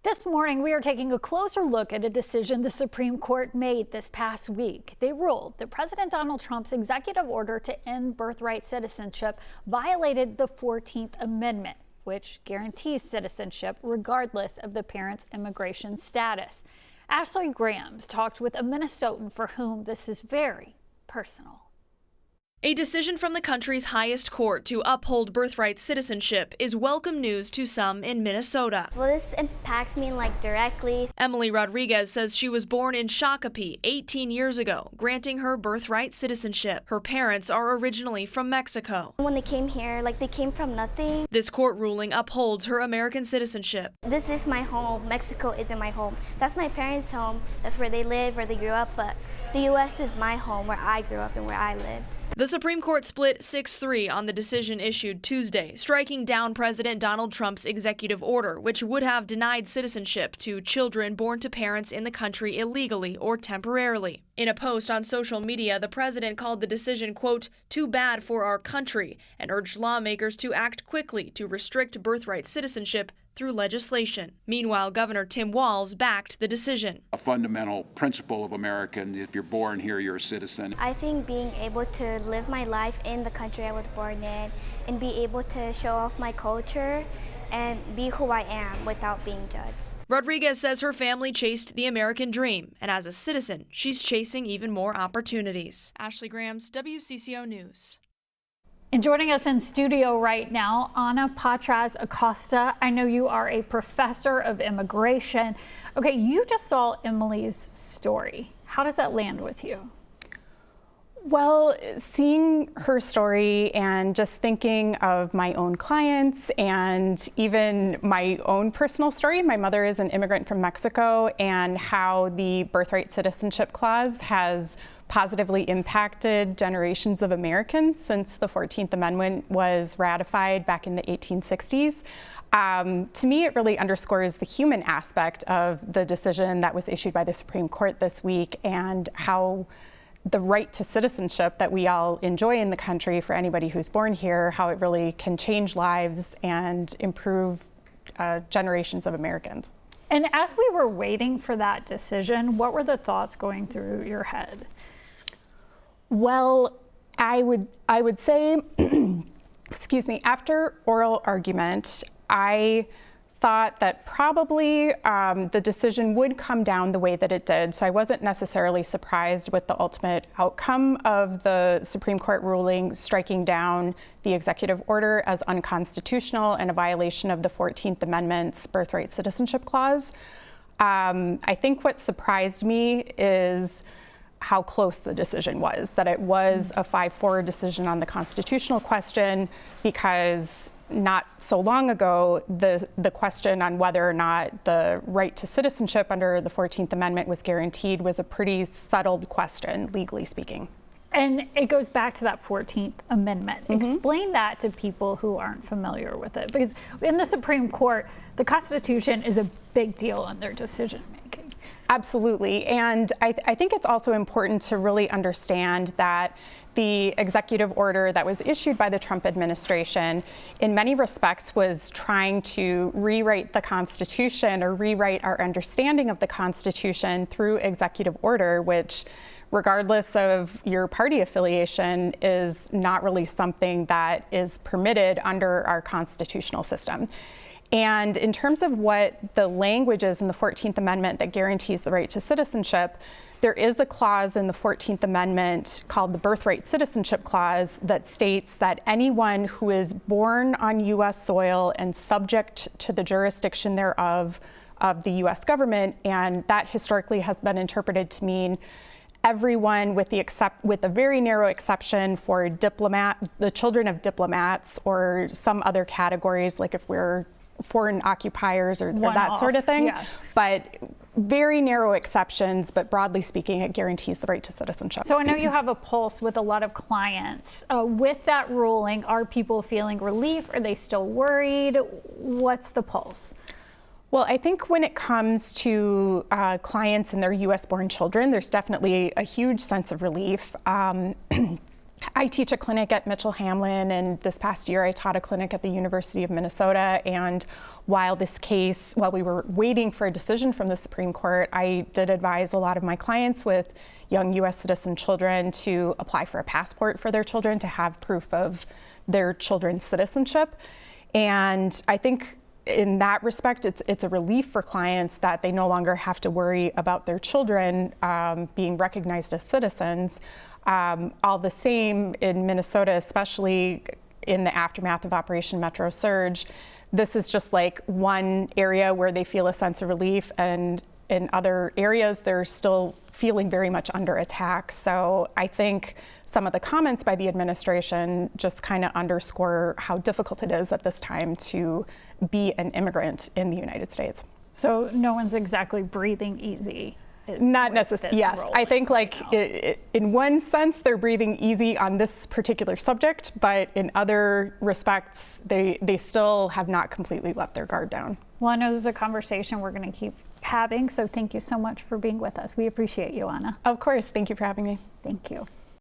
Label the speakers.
Speaker 1: This morning, we are taking a closer look at a decision the Supreme Court made this past week. They ruled that President Donald Trump's executive order to end birthright citizenship violated the 14th Amendment, which guarantees citizenship regardless of the parent's immigration status. Ashley Grams talked with a Minnesotan for whom this is very personal.
Speaker 2: A decision from the country's highest court to uphold birthright citizenship is welcome news to some in Minnesota.
Speaker 3: Well, this impacts me directly.
Speaker 2: Emily Rodriguez says she was born in Shakopee 18 years ago, granting her birthright citizenship. Her parents are originally from Mexico.
Speaker 3: When they came here, they came from nothing.
Speaker 2: This court ruling upholds her American citizenship.
Speaker 3: This is my home. Mexico isn't my home. That's my parents' home. That's where they live, where they grew up, but the U.S. is my home, where I grew up and where I lived.
Speaker 2: The Supreme Court split 6-3 on the decision issued Tuesday, striking down President Donald Trump's executive order, which would have denied citizenship to children born to parents in the country illegally or temporarily. In a post on social media, the president called the decision, quote, "too bad for our country," and urged lawmakers to act quickly to restrict birthright citizenship through legislation. Meanwhile, Governor Tim Walz backed the decision.
Speaker 4: A fundamental principle of America, if you're born here, you're a citizen.
Speaker 3: I think being able to live my life in the country I was born in and be able to show off my culture and be who I am without being judged.
Speaker 2: Rodriguez says her family chased the American dream, and as a citizen, she's chasing even more opportunities. Ashley Grams, WCCO News.
Speaker 1: And joining us in studio right now, Ana Pottraz Acosta. I know you are a professor of immigration. Okay, you just saw Emily's story. How does that land with you?
Speaker 5: Well, seeing her story and just thinking of my own clients and even my own personal story. My mother is an immigrant from Mexico, and how the birthright citizenship clause has positively impacted generations of Americans since the 14th Amendment was ratified back in the 1860s. To me, it really underscores the human aspect of the decision that was issued by the Supreme Court this week, and how the right to citizenship that we all enjoy in the country for anybody who's born here, how it really can change lives and improve generations of Americans.
Speaker 1: And as we were waiting for that decision, what were the thoughts going through your head?
Speaker 5: Well, I would say, excuse me, after oral argument, I thought that probably the decision would come down the way that it did. So I wasn't necessarily surprised with the ultimate outcome of the Supreme Court ruling striking down the executive order as unconstitutional and a violation of the 14th Amendment's birthright citizenship clause. I think what surprised me is how close the decision was, that it was a 5-4 decision on the constitutional question, because not so long ago, the question on whether or not the right to citizenship under the 14th Amendment was guaranteed was a pretty settled question, legally speaking.
Speaker 1: And it goes back to that 14th Amendment. Explain that to people who aren't familiar with it, because in the Supreme Court, the Constitution is a big deal in their decision making.
Speaker 5: Absolutely. And I think it's also important to really understand that the executive order that was issued by the Trump administration in many respects was trying to rewrite the Constitution, or rewrite our understanding of the Constitution through executive order, which, regardless of your party affiliation, is not really something that is permitted under our constitutional system. And in terms of what the language is in the 14th Amendment that guarantees the right to citizenship, there is a clause in the 14th Amendment called the Birthright Citizenship Clause that states that anyone who is born on U.S. soil and subject to the jurisdiction thereof of the U.S. government, and that historically has been interpreted to mean everyone with a very narrow exception for the children of diplomats, or some other categories, like if we're foreign occupiers or that sort of thing. Yeah. But very narrow exceptions, but broadly speaking, it guarantees the right to citizenship.
Speaker 1: So I know you have a pulse with a lot of clients. With that ruling, are people feeling relief? Are they still worried? What's the pulse?
Speaker 5: Well, I think when it comes to clients and their U.S. born children, there's definitely a huge sense of relief. I teach a clinic at Mitchell-Hamlin, and this past year I taught a clinic at the University of Minnesota. And while we were waiting for a decision from the Supreme Court, I did advise a lot of my clients with young U.S. citizen children to apply for a passport for their children to have proof of their children's citizenship. And I think in that respect, it's a relief for clients that they no longer have to worry about their children being recognized as citizens. All the same, in Minnesota, especially in the aftermath of Operation Metro Surge, this is just like one area where they feel a sense of relief, and in other areas they're still feeling very much under attack. So I think some of the comments by the administration just kind of underscore how difficult it is at this time to be an immigrant in the United States.
Speaker 1: So no one's exactly breathing easy.
Speaker 5: Not necessarily. Yes, I think in one sense they're breathing easy on this particular subject, but in other respects they still have not completely let their guard down.
Speaker 1: Well, I know this is a conversation we're going to keep having, so thank you so much for being with us. We appreciate you, Ana.
Speaker 5: Of course. Thank you for having me.
Speaker 1: Thank you.